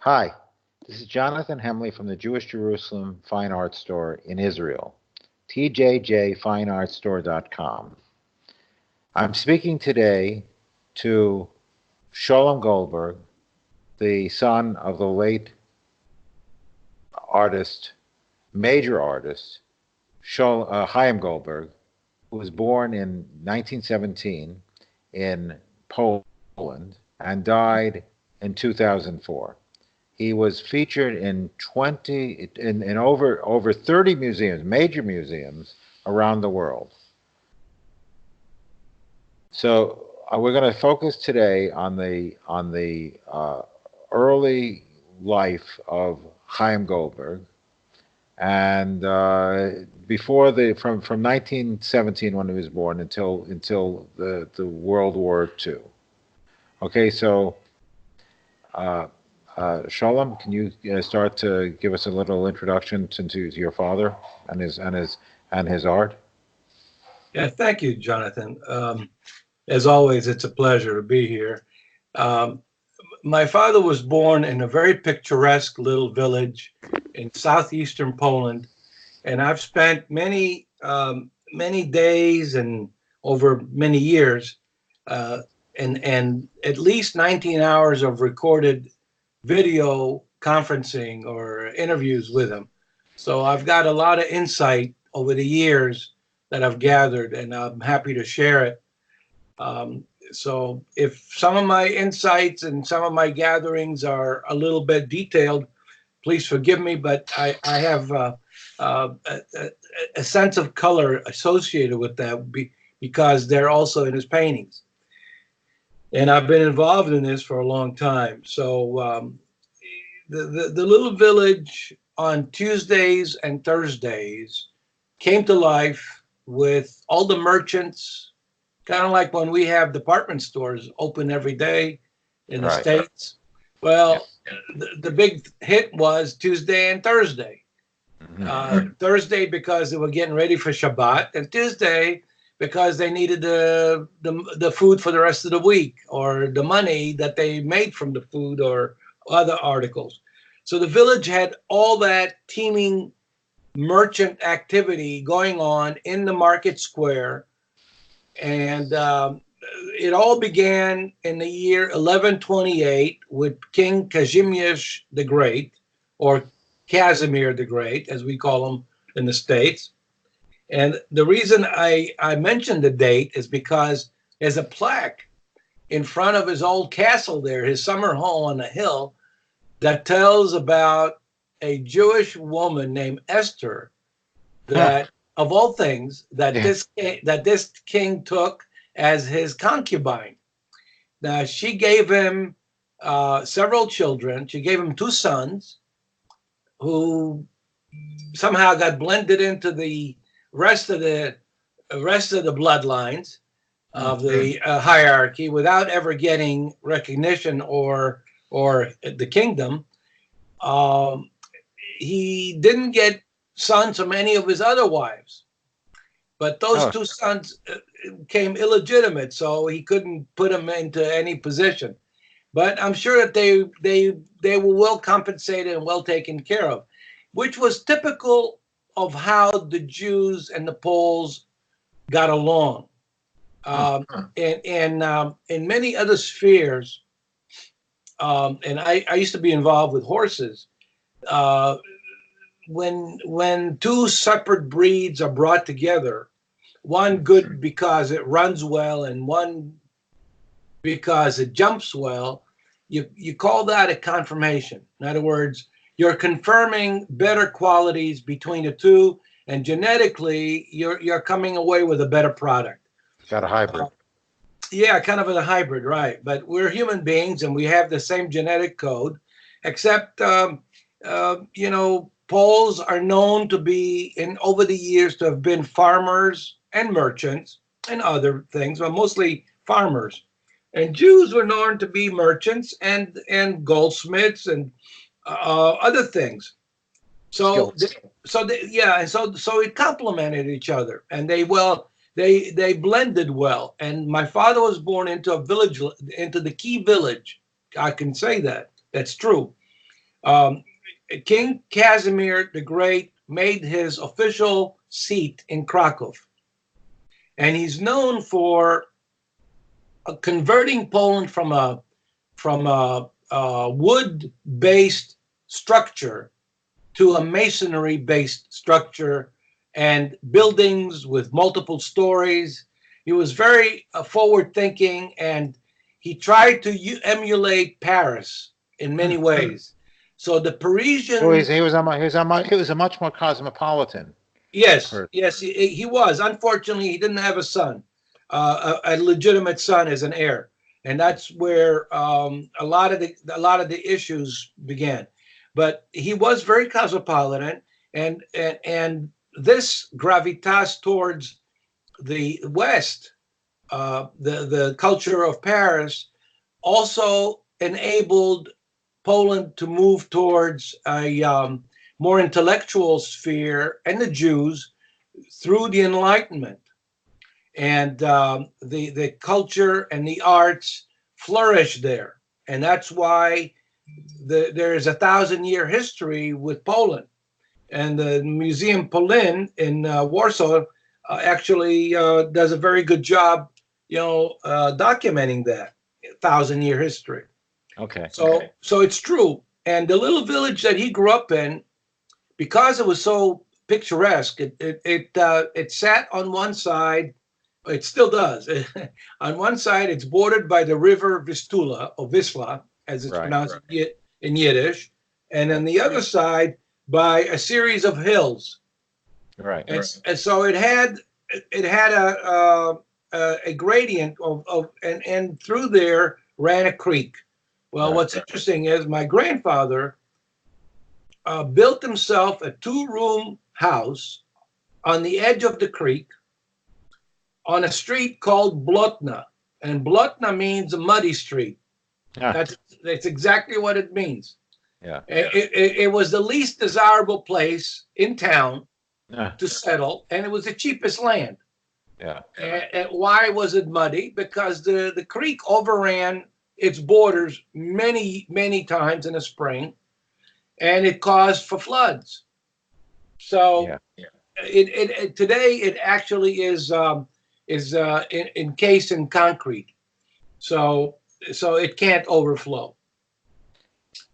Hi, this is Jonathan Hemley from the Jewish Jerusalem Fine Art Store in Israel, tjjfineartstore.com. I'm speaking today to Chaim Goldberg, the son of the late artist, major artist, Chaim Goldberg, who was born in 1917 in Poland and died in 2004. He was featured in over 30 museums, major museums around the world. So we're going to focus today on the early life of Chaim Goldberg, and from 1917 when he was born until the World War II. Okay, so. Shalom, can you start to give us a little introduction to your father and his art? Yeah, thank you, Jonathan. As always, it's a pleasure to be here. My father was born in a very picturesque little village in southeastern Poland, and I've spent many days and over many years, and at least 19 hours of recorded video conferencing or interviews with him. So I've got a lot of insight over the years that I've gathered, and I'm happy to share it. So if some of my insights and some of my gatherings are a little bit detailed, please forgive me, but I have a sense of color associated with that because they're also in his paintings. And I've been involved in this for a long time. So the little village on Tuesdays and Thursdays came to life with all the merchants, kind of like when we have department stores open every day in the States. Well, the big hit was Tuesday and Thursday. Thursday because they were getting ready for Shabbat, and Tuesday because they needed the food for the rest of the week, or the money that they made from the food or other articles. So the village had all that teeming merchant activity going on in the market square. And it all began in the year 1128 with King Kazimierz the Great, or Casimir the Great, as we call him in the States. And the reason I mentioned the date is because there's a plaque in front of his old castle there, his summer home on the hill, that tells about a Jewish woman named Esther that, of all things, that this king took as his concubine. Now, she gave him several children. She gave him two sons who somehow got blended into the rest of the bloodlines of the hierarchy without ever getting recognition or the kingdom. He didn't get sons from any of his other wives, but those two sons came illegitimate, so he couldn't put them into any position. But I'm sure that they were well compensated and well taken care of, which was typical of how the Jews and the Poles got along. In many other spheres, and I used to be involved with horses. When two separate breeds are brought together, one good because it runs well and one because it jumps well, you call that a confirmation. In other words, you're confirming better qualities between the two, and genetically, you're coming away with a better product. Got a hybrid. Yeah, kind of a hybrid, right? But we're human beings, and we have the same genetic code, except Poles are known to be, over the years, to have been farmers and merchants and other things, but mostly farmers. And Jews were known to be merchants and goldsmiths and other things. So it complemented each other, and they blended well. And my father was born into a village, into the key village. I can say that. That's true. Um, King Casimir the Great made his official seat in Krakow, and he's known for converting Poland from a wood-based structure to a masonry-based structure and buildings with multiple stories. He was very forward-thinking, and he tried to emulate Paris in many ways. So the So Parisian, he was a much more cosmopolitan yes, person. yes, he was. Unfortunately, he didn't have a son, a legitimate son as an heir, and that's where a lot of the issues began. But he was very cosmopolitan, and this gravitas towards the West, the culture of Paris, also enabled Poland to move towards a more intellectual sphere, and the Jews through the Enlightenment, and the culture and the arts flourished there, and that's why there is a 1,000-year history with Poland, and the Museum Polin in Warsaw actually does a very good job, documenting that 1,000-year history. Okay. So it's true. And the little village that he grew up in, because it was so picturesque, it sat on one side. It still does. On one side, it's bordered by the river Vistula, or Wisla, as it's Right. pronounced in Yiddish, and on Right. the other side by a series of hills. Right. And so it had a gradient and through there ran a creek. Well, Right. what's interesting is my grandfather built himself a 2-room house on the edge of the creek on a street called Blotna. And Blotna means a muddy street. Ah, That's exactly what it means. yeah. It was the least desirable place in town Ah, to settle, and it was the cheapest land. yeah. And why was it muddy? Because the creek overran its borders many, many times in the spring, and it caused for floods. So Yeah. today it actually is encased in concrete, so it can't overflow.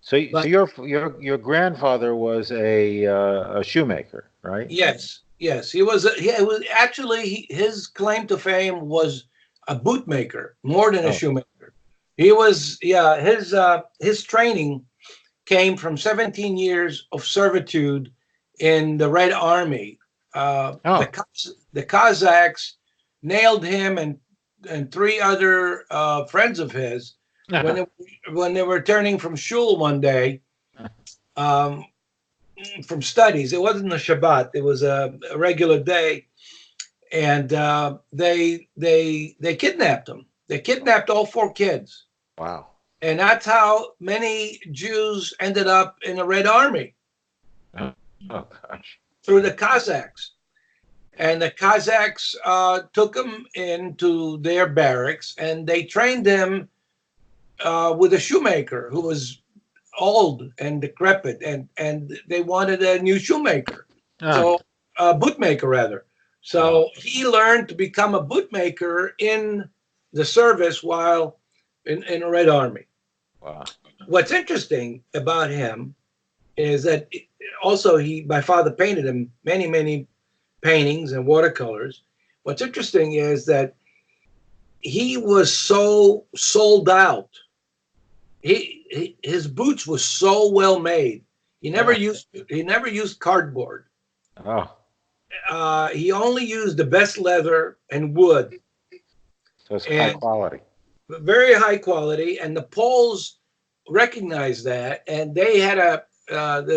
So But your grandfather was a shoemaker, right? yes, yes, he was. It was actually his claim to fame was a bootmaker more than a Oh. shoemaker. He was, yeah. His training came from 17 years of servitude in the Red Army. Oh. The Kazakhs nailed him and 3 other friends of his when they were returning from shul one day, um, from studies. It wasn't a Shabbat; it was a regular day, and they kidnapped him. They kidnapped all 4 kids, Wow. and that's how many Jews ended up in the Red Army, Oh, oh gosh. through the Kazakhs. And the Kazakhs took him into their barracks, and they trained him with a shoemaker who was old and decrepit, and they wanted a new shoemaker, Ah, so a bootmaker rather. wow. So he learned to become a bootmaker in the service while in the Red Army. Wow. What's interesting about him is that also my father painted him many paintings and watercolors. What's interesting is that he was so sold out. His boots were so well made. He never Ah, used cardboard. oh, He only used the best leather and wood, so it's high and quality. very high quality. And the Poles recognized that, and there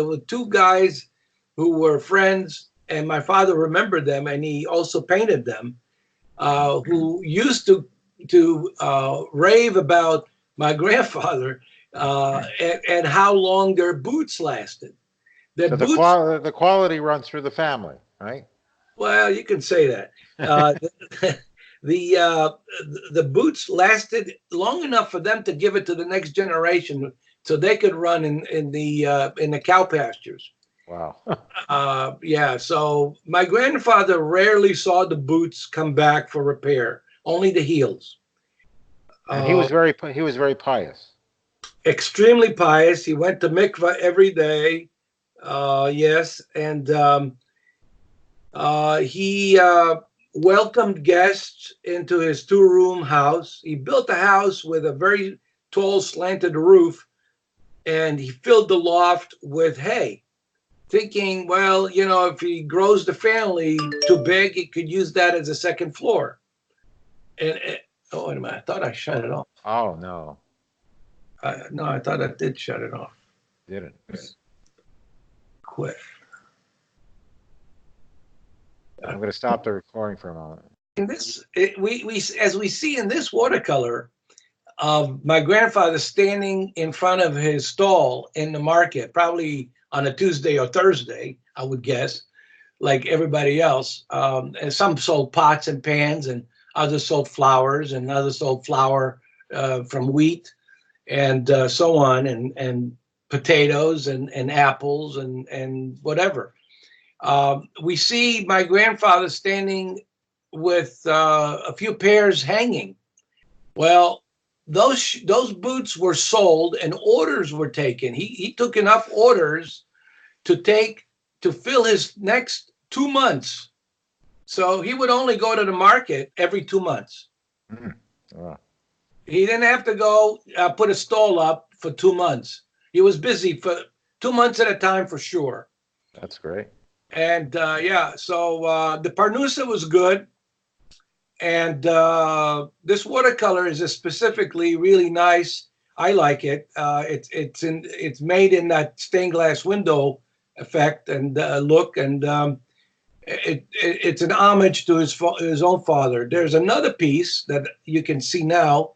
were 2 guys who were friends, and my father remembered them, and he also painted them, who used to rave about my grandfather and how long their boots lasted. Their So boots, the quality runs through the family, right? well, you can say that. The boots lasted long enough for them to give it to the next generation so they could run in the cow pastures. Wow. Yeah. So my grandfather rarely saw the boots come back for repair, only the heels. And Uh, he was very pious. Extremely pious. He went to mikvah every day. Yes, and he welcomed guests into his two-room house. He built a house with a very tall, slanted roof, and he filled the loft with hay, thinking, well, if he grows the family too big, he could use that as a second floor. And oh, wait a minute, I thought I shut it off. Oh no, No, I thought I did shut it off. didn't. Quit. I'm going to stop the recording for a moment. In this, we as we see in this watercolor of my grandfather standing in front of his stall in the market, probably on a Tuesday or Thursday, I would guess, like everybody else. And some sold pots and pans, and others sold flowers, and others sold flour from wheat, and so on, and potatoes and apples and whatever. We see my grandfather standing with a few pairs hanging. Well, those boots were sold and orders were taken. He took enough orders to fill his next 2 months. So he would only go to the market every 2 months. Mm. Wow. He didn't have to go put a stall up for 2 months. He was busy for 2 months at a time for sure. That's great. And yeah, so the Parnusa was good. And this watercolor is specifically really nice. I like it. It's made in that stained glass window effect and look, and it's an homage to his own father. There's another piece that you can see now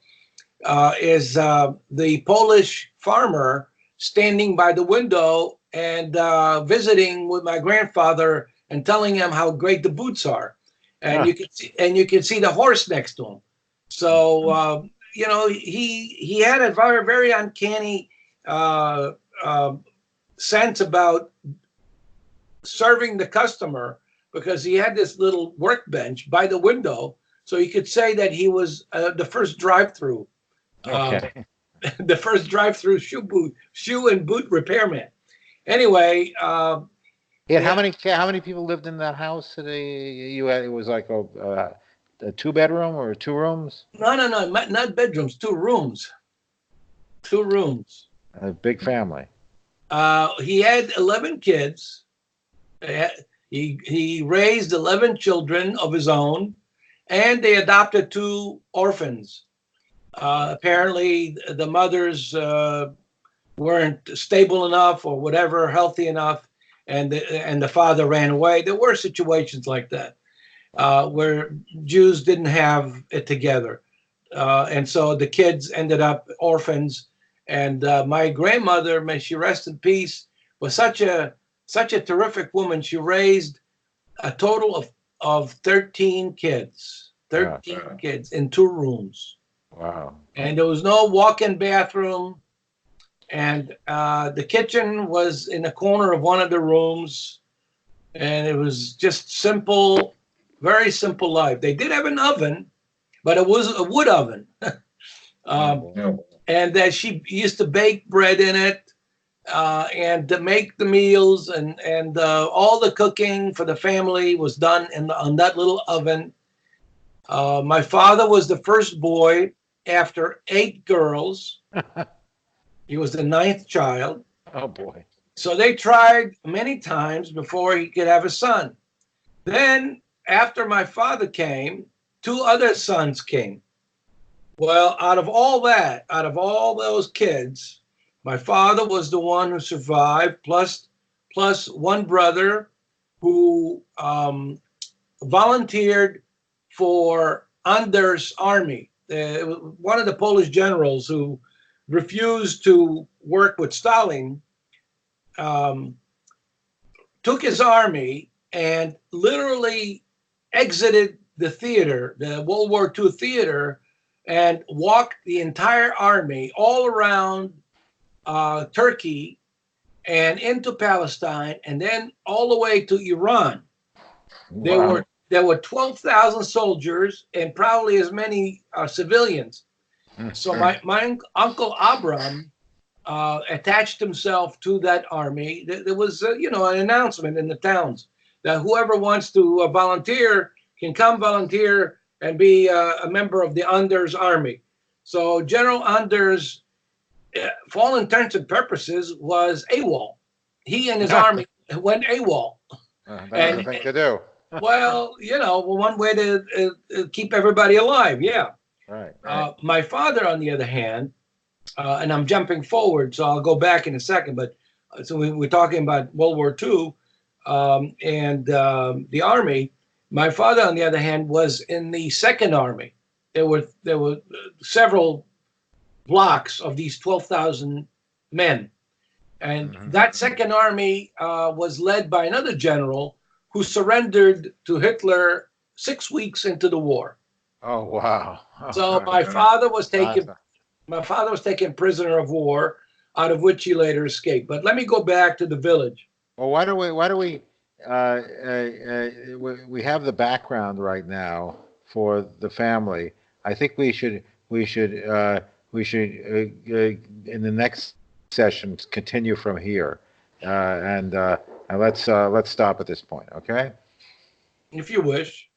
is the Polish farmer standing by the window and visiting with my grandfather and telling him how great the boots are. And you can see the horse next to him. So he had a very, very uncanny sense about serving the customer, because he had this little workbench by the window, so you could say that he was the first drive-through, Okay. the first drive-through shoe and boot repairman. Anyway, Yeah. How many people lived in that house? You had, it was like a two-bedroom or two rooms. no, not bedrooms, two rooms, two rooms. A big family. He had 11 kids. He raised 11 children of his own, and they adopted 2 orphans. Apparently, the mothers weren't stable enough or whatever, healthy enough, and the father ran away. There were situations like that where Jews didn't have it together, and so the kids ended up orphans. And my grandmother, may she rest in peace, was such a terrific woman. She raised a total of 13 kids, 13 kids in 2 rooms. Wow. And there was no walk-in bathroom. And the kitchen was in the corner of one of the rooms. And it was just simple, very simple life. They did have an oven, but it was a wood oven. And that she used to bake bread in it. And to make the meals and all the cooking for the family was done on that little oven. My father was the first boy after 8 girls. He was the 9th child. Oh boy. So they tried many times before he could have a son. Then after my father came, 2 other sons came. Well, out of all those kids, my father was the one who survived, plus 1 brother who volunteered for Anders' army. One of the Polish generals who refused to work with Stalin took his army and literally exited the theater, the World War II theater, and walked the entire army all around Turkey and into Palestine, and then all the way to Iran. There Wow. were 12,000 soldiers and probably as many civilians. So my uncle Abram attached himself to that army. There was an announcement in the towns that whoever wants to volunteer can come volunteer and be a member of the Anders army. So General Anders, for all intents and purposes, was AWOL. He and his army went AWOL. That was the And thing to do. well, one way to keep everybody alive. Yeah. Right. My father, on the other hand, and I'm jumping forward, so I'll go back in a second. But so we're talking about World War II and the Army. My father, on the other hand, was in the Second Army. There were several blocks of these 12,000 men, and that Second Army was led by another general who surrendered to Hitler 6 weeks into the war. Oh, wow. So my father was taken prisoner of war, out of which he later escaped. But let me go back to the village. Well, we have the background right now for the family. I think we should in the next session continue from here, and let's stop at this point, okay? If you wish.